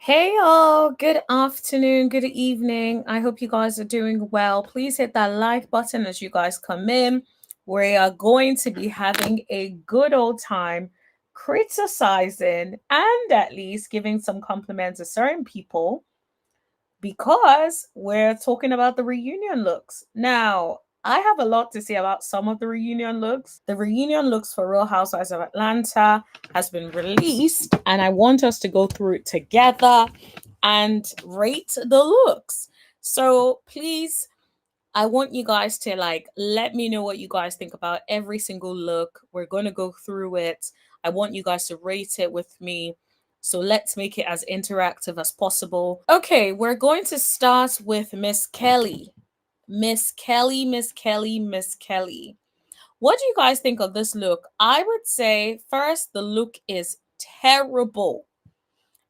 Hey all, good afternoon, good evening. I hope you guys are doing well. Please hit that like button as you guys come in. We are going to be having a good old time criticizing and at least giving some compliments to certain people because we're talking about the reunion looks. Now, I have a lot to say about some of the reunion looks. The reunion looks for Real Housewives of Atlanta has been released, and I want us to go through it together and rate the looks. So please, I want you guys to let me know what you guys think about every single look. We're going to go through it. I want you guys to rate it with me. So let's make it as interactive as possible. Okay, we're going to start with Miss Kelly. Miss Kelly, Miss Kelly, Miss Kelly. What do you guys think of this look? I would say first, the look is terrible.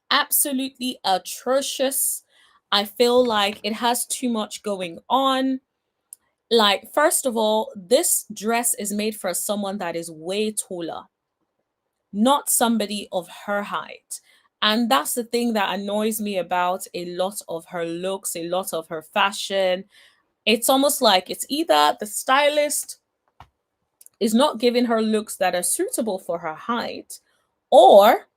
Absolutely atrocious. I feel like it has too much going on. Like, first of all, this dress is made for someone that is way taller, not somebody of her height. And that's the thing that annoys me about a lot of her looks, a lot of her fashion. It's almost like it's either the stylist is not giving her looks that are suitable for her height, or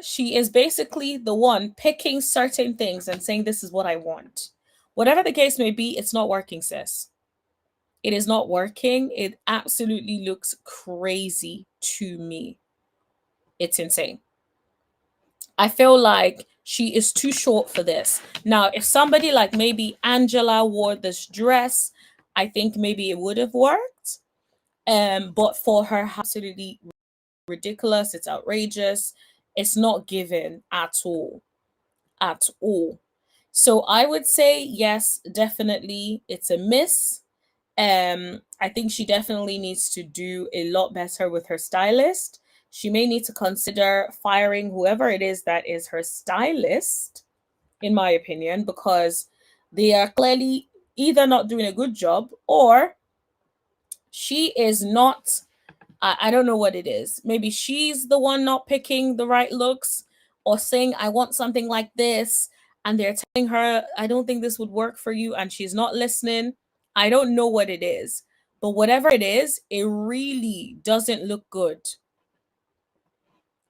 she is basically the one picking certain things and saying this is what I want. Whatever the case may be, it's not working, sis. It is not working. It absolutely looks crazy to me. It's insane. I feel like she is too short for this. Now, if somebody like maybe Angela wore this dress, I think maybe it would have worked. But for her, absolutely ridiculous. It's outrageous. It's not given at all. At all. So I would say yes, definitely. It's a miss. I think she definitely needs to do a lot better with her stylist. She may need to consider firing whoever it is that is her stylist, in my opinion, because they are clearly either not doing a good job or she is not. I don't know what it is. Maybe she's the one not picking the right looks or saying, I want something like this. And they're telling her, I don't think this would work for you. And she's not listening. I don't know what it is. But whatever it is, it really doesn't look good.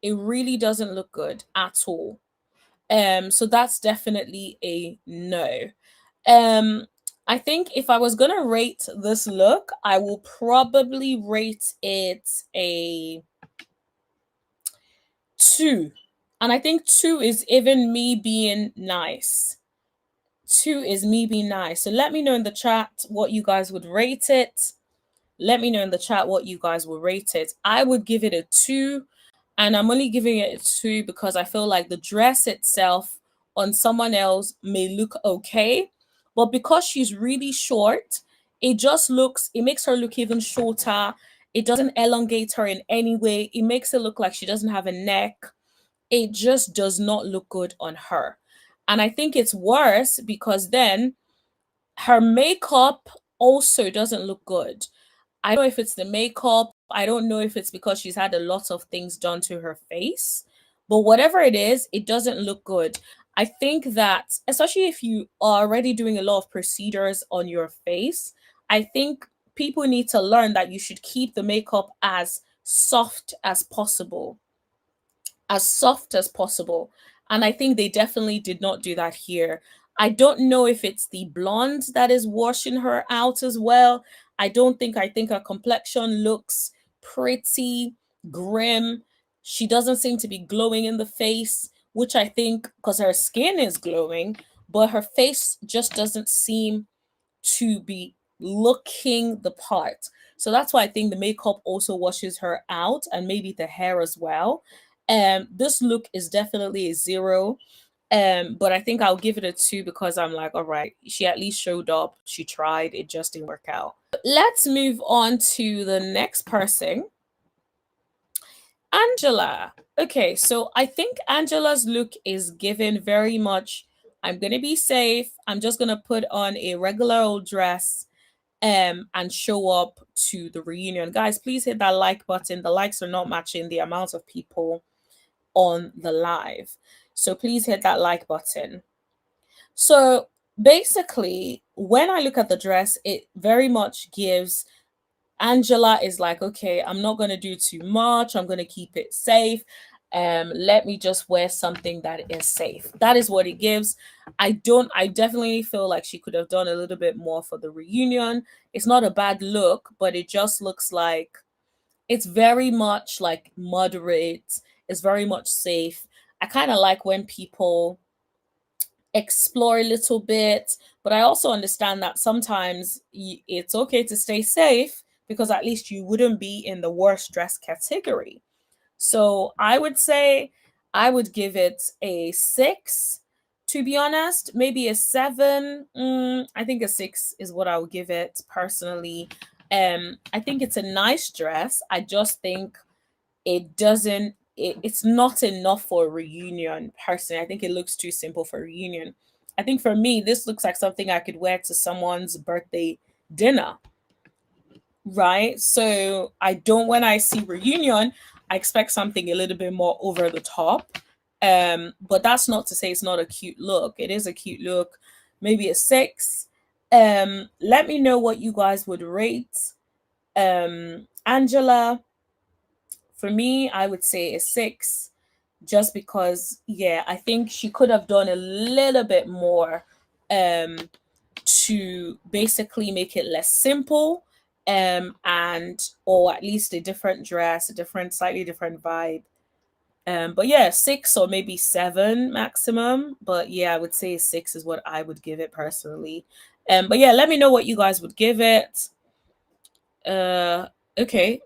It really doesn't look good at all. So that's definitely a no. Um, I think if I was gonna rate this look, I will probably rate it a 2. And I think 2 is even me being nice. 2 is me being nice. So let me know in the chat what you guys would rate it. Let me know in the chat what you guys will rate it. I would give it a 2. And I'm only giving it a 2 because I feel like the dress itself on someone else may look okay. But because she's really short, it makes her look even shorter. It doesn't elongate her in any way. It makes it look like she doesn't have a neck. It just does not look good on her. And I think it's worse because then her makeup also doesn't look good. I don't know if it's the makeup. I don't know if it's because she's had a lot of things done to her face. But whatever it is, it doesn't look good. I think that, especially if you are already doing a lot of procedures on your face, I think people need to learn that you should keep the makeup as soft as possible. As soft as possible. And I think they definitely did not do that here. I don't know if it's the blonde that is washing her out as well. I think her complexion looks pretty grim. She doesn't seem to be glowing in the face, which I think because her skin is glowing, but her face just doesn't seem to be looking the part. So that's why I think the makeup also washes her out and maybe the hair as well. This look is definitely a 0. But I think I'll give it a 2 because I'm like, all right, she at least showed up, she tried, it just didn't work out. Let's move on to the next person. Angela. Okay, so I think Angela's look is given very much. I'm gonna be safe. I'm just gonna put on a regular old dress and show up to the reunion. Guys, please hit that like button. The likes are not matching the amount of people on the live. So please hit that like button. So basically, when I look at the dress, it very much gives Angela is like, okay, I'm not going to do too much. I'm going to keep it safe. Let me just wear something that is safe. That is what it gives. I definitely feel like she could have done a little bit more for the reunion. It's not a bad look, but it just looks like it's very much like moderate. It's very much safe. I kind of like when people explore a little bit, but I also understand that sometimes it's okay to stay safe because at least you wouldn't be in the worst dress category. So I would say I would give it a 6, to be honest, maybe a 7. I think a 6 is what I would give it personally. I think it's a nice dress. I just think it's not enough for a reunion. Personally, I think it looks too simple for a reunion. I think for me this looks like something I could wear to someone's birthday dinner, right? So I don't, when I see reunion, I expect something a little bit more over the top. But that's not to say it's not a cute look. It is a cute look. Maybe a 6. Let me know what you guys would rate Angela. For me, I would say a 6, just because, yeah, I think she could have done a little bit more to basically make it less simple, and or at least a different dress, a different, slightly different vibe. But yeah, 6 or maybe 7 maximum. But yeah, I would say 6 is what I would give it personally. But yeah, let me know what you guys would give it. Uh, okay,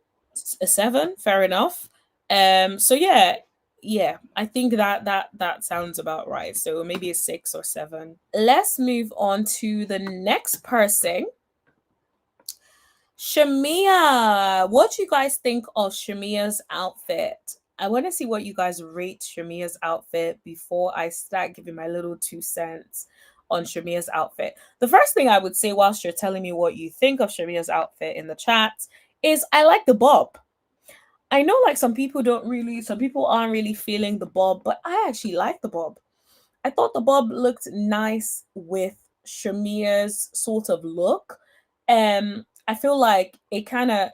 a 7, fair enough. So yeah, I think that sounds about right. So maybe a 6 or 7. Let's move on to the next person. Shamia, what do you guys think of Shamia's outfit? I want to see what you guys rate Shamia's outfit before I start giving my little 2 cents on Shamia's outfit. The first thing I would say, whilst you're telling me what you think of Shamia's outfit in the chat, is I like the bob. I know like some people aren't really feeling the bob, but I actually like the bob. I thought the bob looked nice with Shamia's sort of look. I feel like it kind of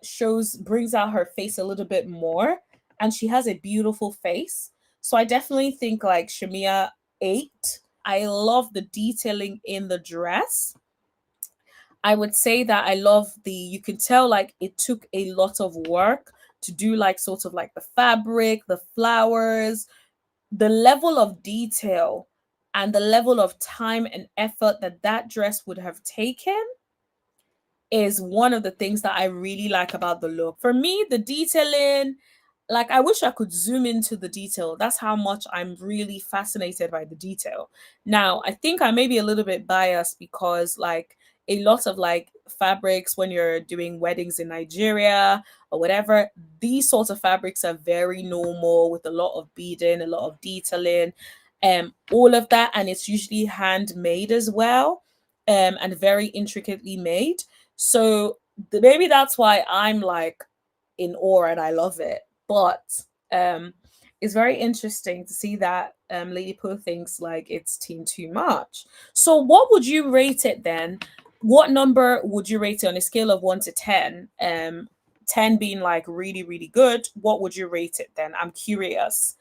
brings out her face a little bit more, and she has a beautiful face. So I definitely think like Shamia 8. I love the detailing in the dress. I would say that I love you can tell like it took a lot of work to do like sort of like the fabric, the flowers, the level of detail and the level of time and effort that dress would have taken is one of the things that I really like about the look. For me, the detailing, like I wish I could zoom into the detail. That's how much I'm really fascinated by the detail. Now, I think I may be a little bit biased because like a lot of like fabrics when you're doing weddings in Nigeria or whatever, these sorts of fabrics are very normal with a lot of beading, a lot of detailing, all of that, and it's usually handmade as well, and very intricately made. So maybe that's why I'm like in awe and I love it. But um it's very interesting to see that Lady Pooh thinks like it's teen too much. So what would you rate it then? What number would you rate it on a scale of 1 to 10? 10 being like really, really good. What would you rate it then? I'm curious.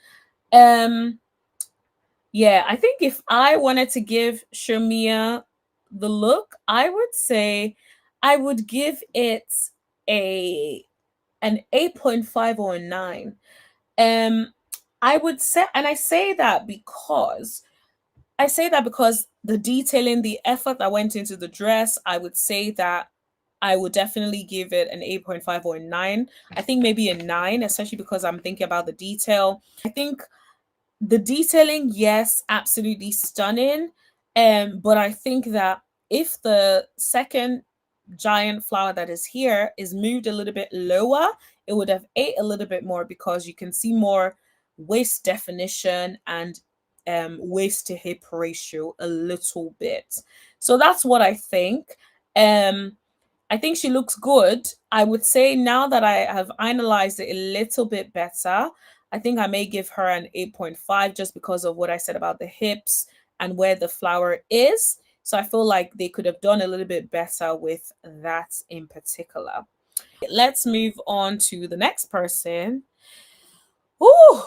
Um yeah, I think if I wanted to give Shamia the look, I would say I would give it a an 8.5 or a 9. Um I would say, and I say that because the detailing, the effort that went into the dress, I would say that I would definitely give it an 8.5 or a 9. I think maybe a 9, especially because I'm thinking about the detail. I think the detailing, yes, absolutely stunning. But I think that if the second giant flower that is here is moved a little bit lower, it would have ate a little bit more because you can see more waist definition and waist to hip ratio a little bit. So that's what I think. I think she looks good. I would say now that I have analyzed it a little bit better, I think I may give her an 8.5 just because of what I said about the hips and where the flower is. So I feel like they could have done a little bit better with that in particular. Let's move on to the next person. Ooh,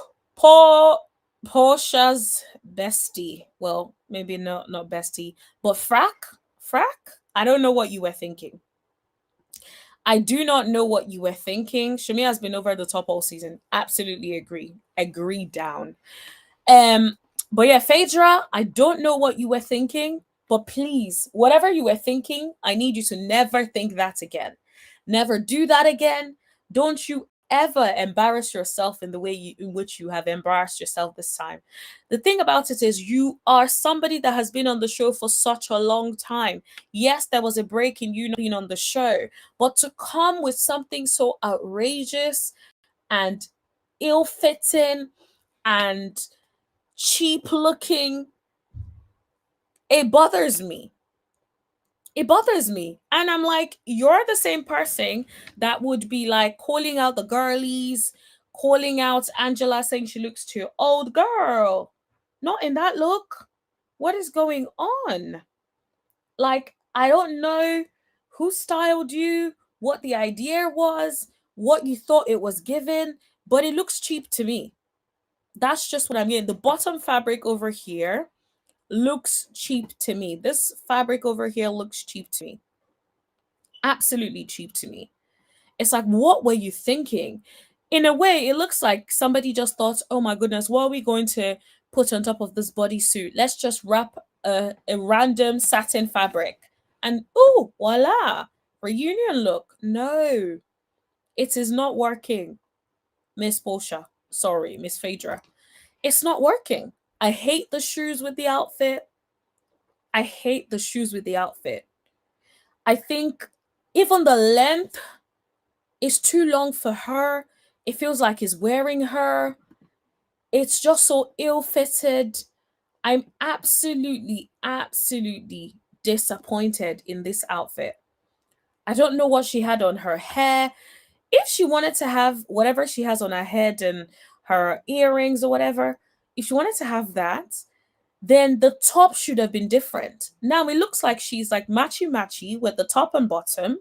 Porsha's bestie. Well, maybe not bestie, but Frack. I don't know what you were thinking. I do not know what you were thinking. Shamia has been over the top all season. Absolutely agree. Agree down. Um, but yeah, Phaedra, I don't know what you were thinking, but please, whatever you were thinking, I need you to never think that again. Never do that again. Don't you ever embarrass yourself in the way in which you have embarrassed yourself this time. The thing about it is you are somebody that has been on the show for such a long time. Yes, there was a break in you not being on the show, but to come with something so outrageous and ill-fitting and cheap looking, it bothers me. It bothers me. And I'm like, you're the same person that would be like calling out the girlies, calling out Angela saying she looks too old. Girl, not in that look. What is going on? Like, I don't know who styled you, what the idea was, what you thought it was given, but it looks cheap to me. That's just what I'm getting. The bottom fabric over here looks cheap to me. This fabric over here looks cheap to me. Absolutely cheap to me. It's like, what were you thinking? In a way, it looks like somebody just thought, oh my goodness, what are we going to put on top of this bodysuit? Let's just wrap a random satin fabric. And oh, voila, reunion look. No, it is not working, Miss Porsha. Sorry, Miss Phaedra. It's not working. I hate the shoes with the outfit. I hate the shoes with the outfit. I think even the length is too long for her. It feels like it's wearing her. It's just so ill fitted. I'm absolutely disappointed in this outfit. I don't know what she had on her hair. If she wanted to have whatever she has on her head and her earrings or whatever, if she wanted to have that, then the top should have been different. Now it looks like she's like matchy with the top and bottom,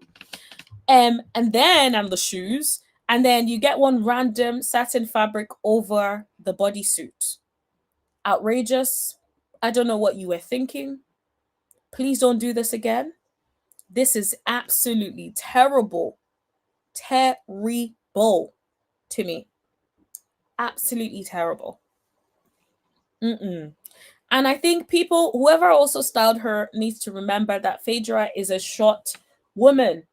and then and the shoes, and then you get one random satin fabric over the bodysuit. Outrageous. I don't know what you were thinking. Please don't do this again. This is absolutely terrible. Terrible to me. Absolutely terrible. Mm-mm. And I think people, whoever also styled her, needs to remember that Phaedra is a short woman.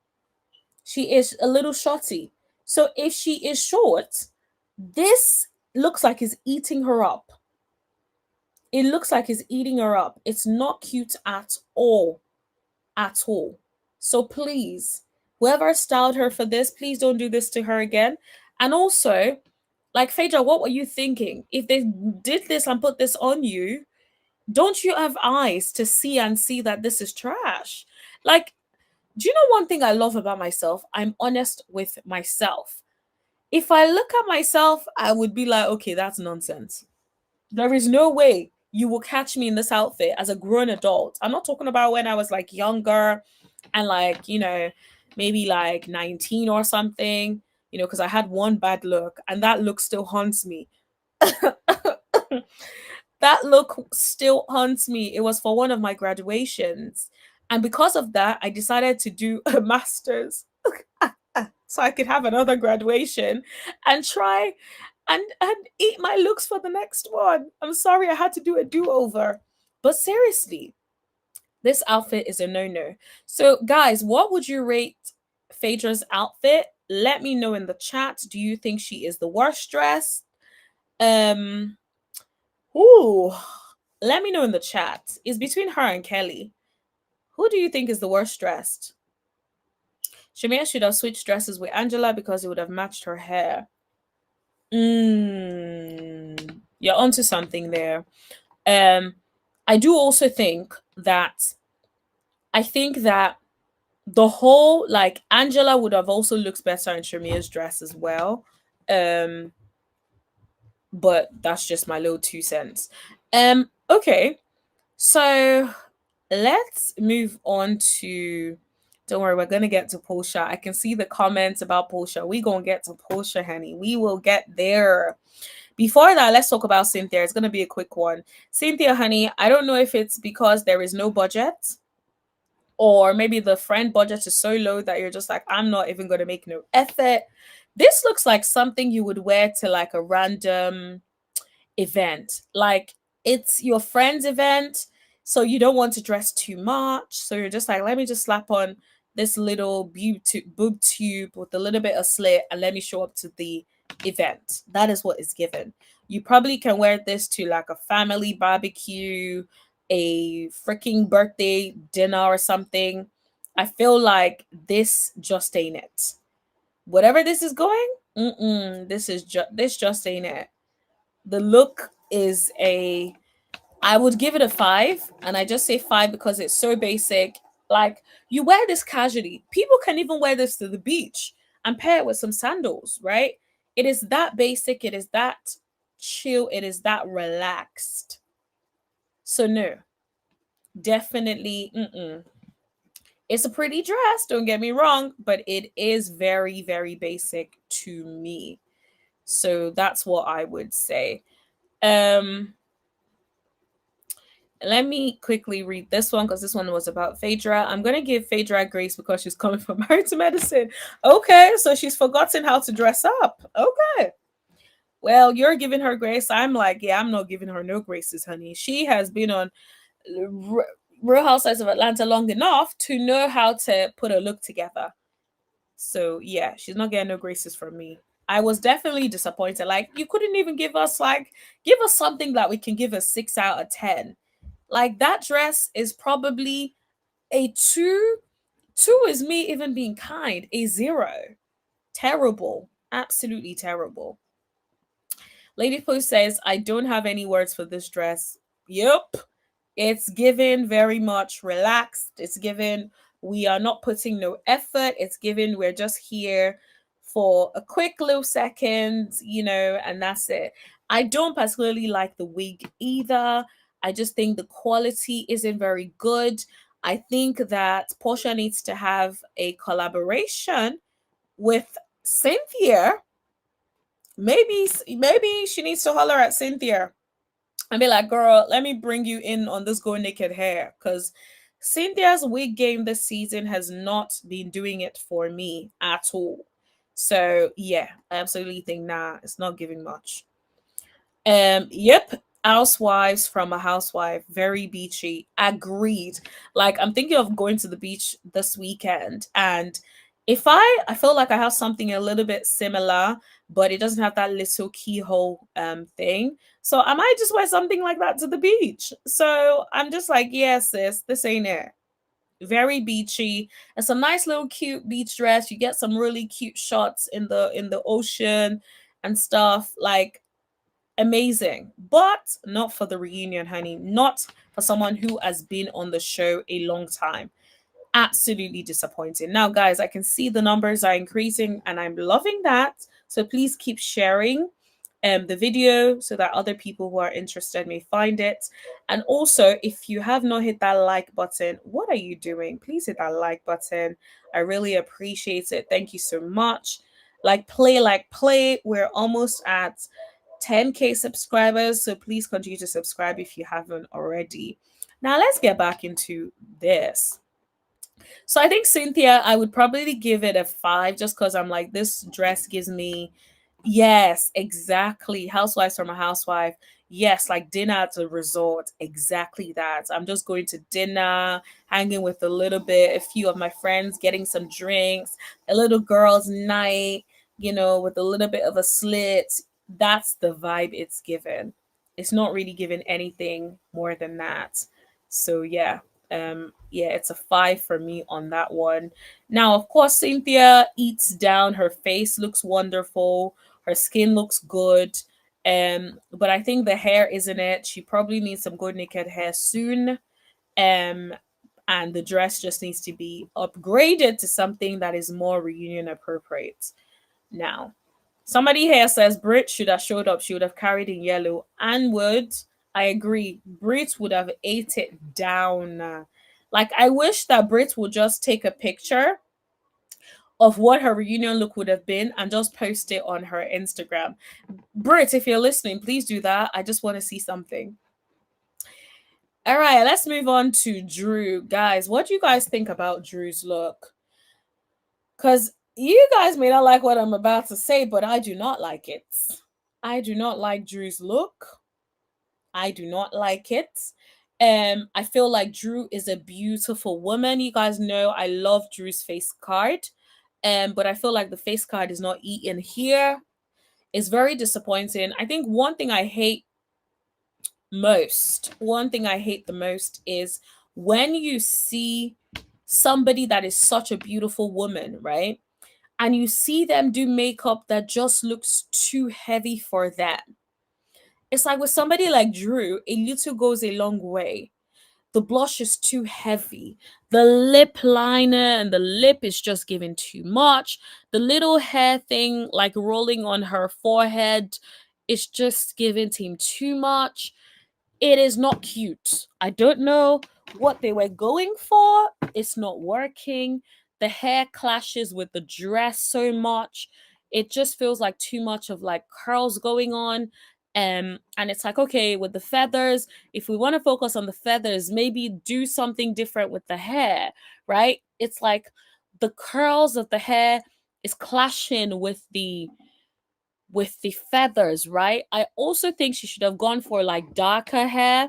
She is a little shorty. So if she is short, this looks like it's eating her up. It looks like it's eating her up. It's not cute at all. At all. So please, whoever styled her for this, please don't do this to her again. And also, like Phaedra, what were you thinking? If they did this and put this on you, don't you have eyes to see and see that this is trash? Like, do you know one thing I love about myself? I'm honest with myself. If I look at myself, I would be like, okay, that's nonsense. There is no way you will catch me in this outfit as a grown adult. I'm not talking about when I was like younger and like, maybe like 19 or something, because I had one bad look and that look still haunts me. That look still haunts me. It was for one of my graduations. And because of that, I decided to do a master's so I could have another graduation and try and eat my looks for the next one. I'm sorry I had to do a do-over. But seriously, this outfit is a no-no. So guys, what would you rate Phaedra's outfit? Let me know in the chat. Do you think she is the worst dressed? Ooh, let me know in the chat. It's between her and Kelly. Who do you think is the worst dressed? Shamia should have switched dresses with Angela because it would have matched her hair. You're onto something there. I do also think that the whole like Angela would have also looked better in Shamia's dress as well. but that's just my little 2 cents. Okay, so let's move on to. Don't worry, we're gonna get to Porsha. I can see the comments about Porsha. We gonna get to Porsha, honey. We will get there. Before that, let's talk about Cynthia. It's gonna be a quick one. Cynthia, honey, I don't know if it's because there is no budget, or maybe the friend budget is so low that you're just like, I'm not even gonna make no effort. This looks like something you would wear to like a random event. Like it's your friend's event, so you don't want to dress too much. So you're just like, let me just slap on this little boob tube with a little bit of slit and let me show up to the event. That is what is given. You probably can wear this to like a family barbecue, a freaking birthday dinner or something. I feel like this just ain't it. Whatever this is going, this just ain't it. The look is a, I would give it a 5, and I just say 5 because it's so basic. Like, you wear this casually. People can even wear this to the beach and pair it with some sandals, right? It is that basic, it is that chill, it is that relaxed. So no, definitely it's a pretty dress, don't get me wrong, but it is very, very basic to me. So that's what I would say. Um Let me quickly read this one because this one was about Phaedra. I'm going to give Phaedra grace because she's coming from Married to Medicine. Okay, so she's forgotten how to dress up. Okay. Well, you're giving her grace. I'm like, yeah, I'm not giving her no graces, honey. She has been on Real Housewives of Atlanta long enough to know how to put a look together. So, yeah, she's not getting no graces from me. I was definitely disappointed. Like, you couldn't even give us something that we can give a 6 out of 10. Like that dress is probably a 2. 2 is me even being kind. A 0. Terrible. Absolutely terrible. Lady Post says, I don't have any words for this dress. Yep. It's given very much relaxed. It's given we are not putting no effort. It's given we're just here for a quick little second, and that's it. I don't particularly like the wig either. I just think the quality isn't very good. I think that Porsha needs to have a collaboration with Cynthia. Maybe she needs to holler at Cynthia and be like, girl, let me bring you in on this go naked hair. Because Cynthia's wig game this season has not been doing it for me at all. So yeah, I absolutely think it's not giving much. Yep. Housewives from a housewife, very beachy. Agreed. Like I'm thinking of going to the beach this weekend, and if I feel like I have something a little bit similar, but it doesn't have that little keyhole thing. So I might just wear something like that to the beach. So I'm just like, yeah, sis, this ain't it. Very beachy. It's a nice little cute beach dress. You get some really cute shots in the ocean and stuff. Like amazing, but not for the reunion, honey. Not for someone who has been on the show a long time. Absolutely disappointing. Now, guys, I can see the numbers are increasing and I'm loving that. So please keep sharing the video so that other people who are interested may find it. And also, if you have not hit that like button, what are you doing? Please hit that like button. I really appreciate it. Thank you so much. Like play. We're almost at 10K subscribers, so please continue to subscribe if you haven't already. Now let's get back into this. So I think Cynthia, I would probably give it a 5 just because I'm like, this dress gives me, yes, exactly. Housewives from a housewife. Yes, like dinner at a resort. Exactly that. I'm just going to dinner, hanging with a few of my friends, getting some drinks, a little girls' night, with a little bit of a slit. That's the vibe it's given. It's not really given anything more than that. So yeah, yeah, it's a 5 for me on that one. Now of course Cynthia eats down. Her face looks wonderful, her skin looks good, but I think the hair isn't it. She probably needs some good naked hair soon, um and the dress just needs to be upgraded to something that is more reunion appropriate. Now Somebody here says Brit should have showed up. She would have carried in yellow. And would. I agree. Brit would have ate it down. Like, I wish that Brit would just take a picture of what her reunion look would have been and just post it on her Instagram. Brit, if you're listening, please do that. I just want to see something. All right, let's move on to Drew. Guys, what do you guys think about Drew's look? Because you guys may not like what I'm about to say, but I do not like it. I do not like Drew's look. I do not like it. I feel like Drew is a beautiful woman. You guys know I love Drew's face card. But I feel like the face card is not eaten here. It's very disappointing. I think one thing I hate the most is when you see somebody that is such a beautiful woman, right? And you see them do makeup that just looks too heavy for them. It's like with somebody like Drew, a little goes a long way. The blush is too heavy. The lip liner and the lip is just giving too much. The little hair thing, like rolling on her forehead, is just giving him too much. It is not cute. I don't know what they were going for. It's not working. The hair clashes with the dress so much. It just feels like too much of like curls going on. And it's like, okay, with the feathers, if we want to focus on the feathers, maybe do something different with the hair, right? It's like the curls of the hair is clashing with the feathers, right? I also think she should have gone for like darker hair.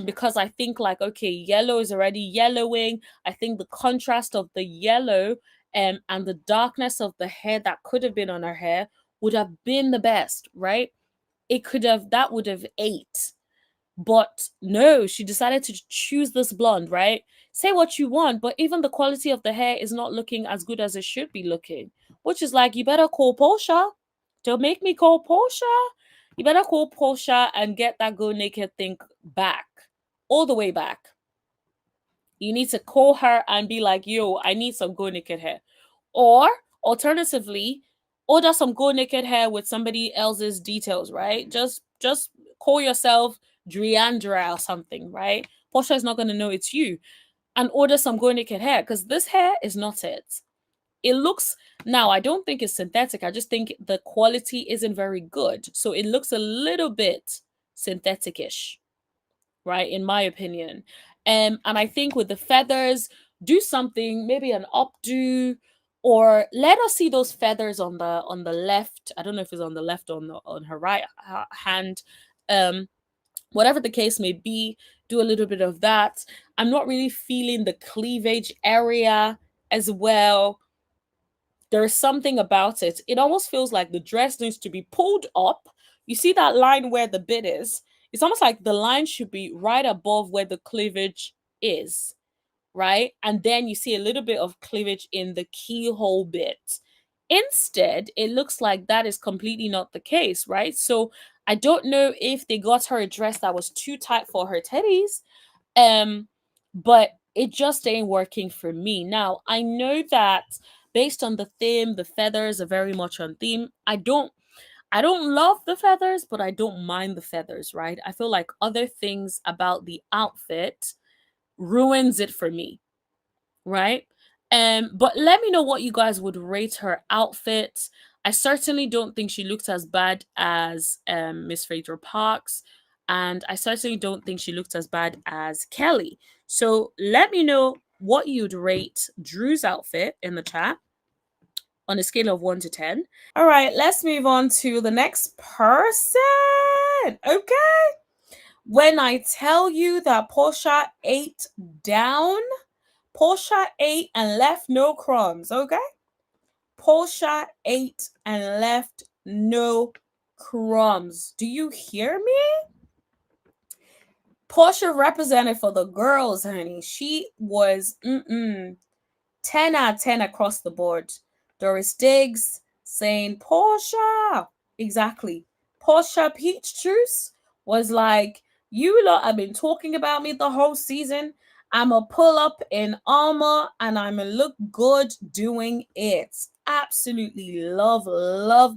Because I think like, okay, yellow is already yellowing. I think the contrast of the yellow and the darkness of the hair that could have been on her hair would have been the best, right? That would have ate. But no, she decided to choose this blonde, right? Say what you want, but even the quality of the hair is not looking as good as it should be looking. Which is like, you better call Porsha. Don't make me call Porsha. You better call Porsha and get that go naked thing back. All the way back. You need to call her and be like, yo, I need some go naked hair. Or alternatively, order some go naked hair with somebody else's details, right? Just call yourself Driandra or something, right? Porsha is not going to know it's you. And order some go naked hair because this hair is not it. It looks, now I don't think it's synthetic. I just think the quality isn't very good. So it looks a little bit synthetic-ish, right? In my opinion. And I think with the feathers, do something, maybe an updo, or let us see those feathers on the left. I don't know if it's on the left or on her right hand. Whatever the case may be, do a little bit of that. I'm not really feeling the cleavage area as well. There's something about it. It almost feels like the dress needs to be pulled up. You see that line where the bit is? It's almost like the line should be right above where the cleavage is, right? And then you see a little bit of cleavage in the keyhole bit. Instead, it looks like that is completely not the case, right? So I don't know if they got her a dress that was too tight for her teddies, but it just ain't working for me. Now, I know that based on the theme, the feathers are very much on theme. I don't love the feathers, but I don't mind the feathers, right? I feel like other things about the outfit ruins it for me, right? But let me know what you guys would rate her outfit. I certainly don't think she looked as bad as Miss Phaedra Parks, and I certainly don't think she looked as bad as Kelly. So let me know what you'd rate Drew's outfit in the chat on a scale of 1 to 10. All right, let's move on to the next person. Okay. When I tell you that Porsha ate down, Porsha ate and left no crumbs, okay? Porsha ate and left no crumbs. Do you hear me? Porsha represented for the girls, honey. She was 10 out of 10 across the board. Doris Diggs saying, Porsha. Exactly. Porsha Peach Juice was like, you lot have been talking about me the whole season. I'm going to pull up in armor and I'm going to look good doing it. absolutely love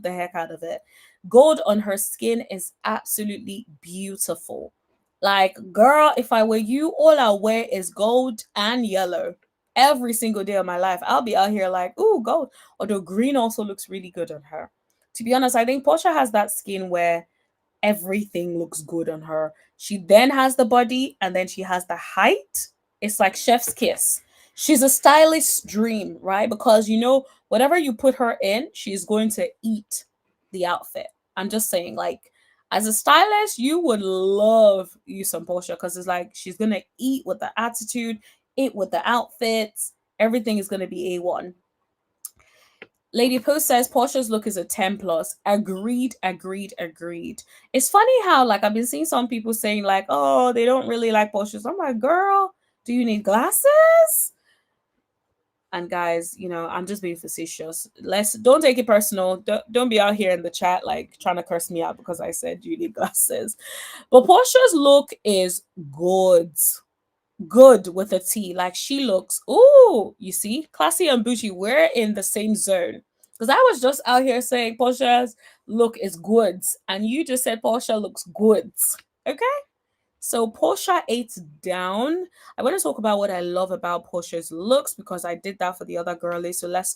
the heck out of it. Gold on her skin is absolutely beautiful. Like, girl, if I were you, all I'll wear is gold and yellow every single day of my life. I'll be out here like, ooh, gold. Although green also looks really good on her. To be honest, I think Porsha has that skin where everything looks good on her. She then has the body and then she has the height. It's like chef's kiss. She's a stylist dream, right? Because whatever you put her in, she's going to eat the outfit. I'm just saying, like, as a stylist, you would love you some Porsha because it's like she's gonna eat with the attitude, eat with the outfits. Everything is gonna be A1. Lady Post says Portia's look is a 10 plus. Agreed, agreed, agreed. It's funny how, like, I've been seeing some people saying, like, oh, they don't really like Portia's. I'm like, girl, do you need glasses? And guys, I'm just being facetious. Don't take it personal. Don't be out here in the chat, like, trying to curse me out because I said you need glasses. But Portia's look is good with a T. Like, she looks, ooh, you see, classy and bougie. We're in the same zone. Because I was just out here saying Portia's look is goods, and you just said Porsha looks goods. Okay? So Porsha 8 down. I want to talk about what I love about Portia's looks because I did that for the other girlies. So let's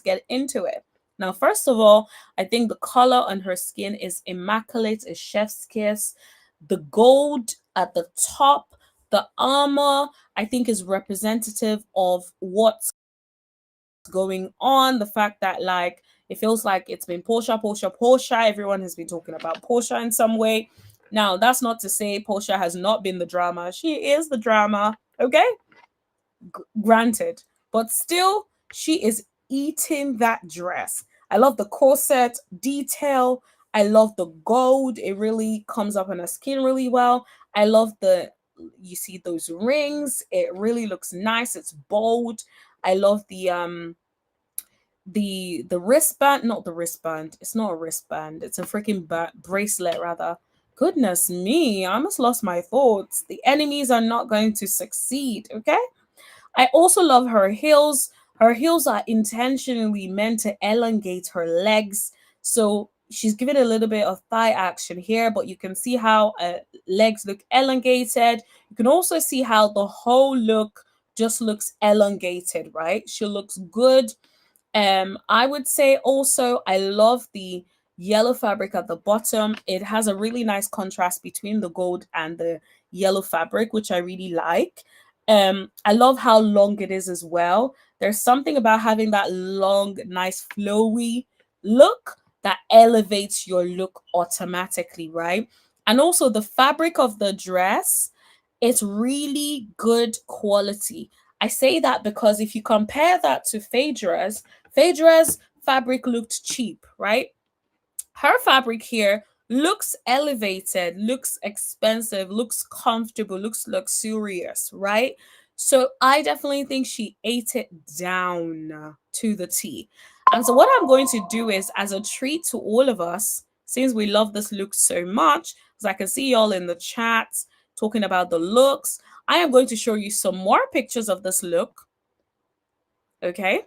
get into it. Now, first of all, I think the color on her skin is immaculate, is chef's kiss. The gold at the top, the armor, I think is representative of what's going on. The fact that, like, it feels like it's been Porsha. Everyone has been talking about Porsha in some way. Now, that's not to say Porsha has not been the drama. She is the drama, okay? Granted. But still, she is eating that dress. I love the corset detail. I love the gold. It really comes up on her skin really well. I love you see those rings. It really looks nice. It's bold. I love the wristband, not the wristband. It's not a wristband. It's a freaking bracelet rather. Goodness me, I almost lost my thoughts. The enemies are not going to succeed, okay? I also love her heels. Her heels are intentionally meant to elongate her legs. So she's given a little bit of thigh action here, but you can see how legs look elongated. You can also see how the whole look just looks elongated, right? She looks good. I would say also I love the yellow fabric at the bottom. It has a really nice contrast between the gold and the yellow fabric, which I really like. I love how long it is as well. There's something about having that long, nice, flowy look that elevates your look automatically, right? And also the fabric of the dress, it's really good quality. I say that because if you compare that to Phaedra's fabric looked cheap, right? Her fabric here looks elevated, looks expensive, looks comfortable, looks luxurious, right? So I definitely think she ate it down to the T. And so what I'm going to do is, as a treat to all of us, since we love this look so much, because I can see y'all in the chats talking about the looks, I am going to show you some more pictures of this look. Okay?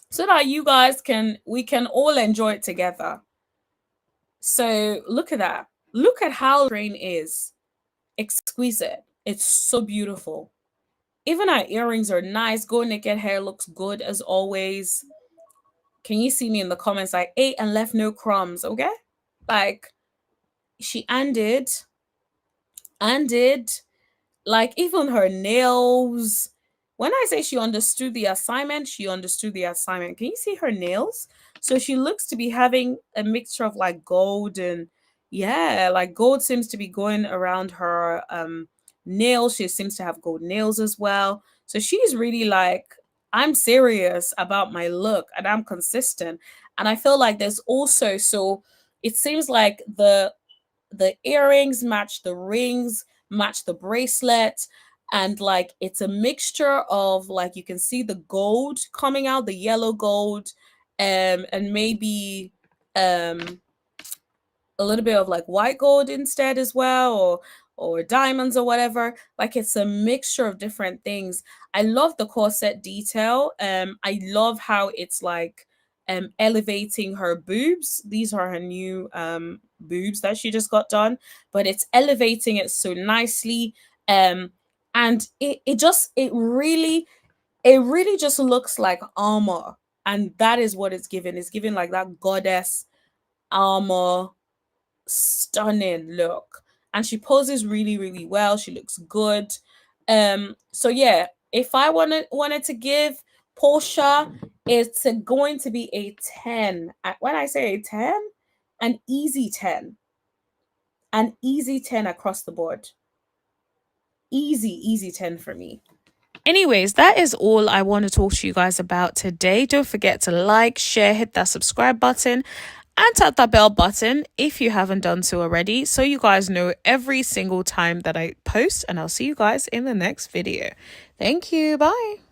So that we can all enjoy it together. So look at that. Look at how the train is exquisite. It's so beautiful. Even our earrings are nice. Go naked hair looks good as always. Can you see me in the comments? Like, ate and left no crumbs, okay? Like, she ended, like, even her nails. When I say she understood the assignment, she understood the assignment. Can you see her nails? So she looks to be having a mixture of like gold and, yeah, like gold seems to be going around her nails. She seems to have gold nails as well. So she's really like, I'm serious about my look and I'm consistent. And I feel like there's also, so it seems like the earrings match the rings, match the bracelet, and like it's a mixture of, like, you can see the gold coming out, the yellow gold, and maybe um a little bit of like white gold instead as well, or or diamonds or whatever. Like, it's a mixture of different things. I love the corset detail. I love how it's like elevating her boobs. These are her new boobs that she just got done, but it's elevating it so nicely. And it really just looks like armor. And that is what it's given. It's given like that goddess armor, stunning look. And she poses really, really well. She looks good. So yeah, if I wanted to give Porsha, it's going to be a 10. When I say a 10, an easy 10. An easy 10 across the board. Easy 10 for me. Anyways, that is all I want to talk to you guys about today. Don't forget to like, share, hit that subscribe button, and tap that bell button if you haven't done so already, so you guys know every single time that I post. And I'll see you guys in the next video. Thank you. Bye.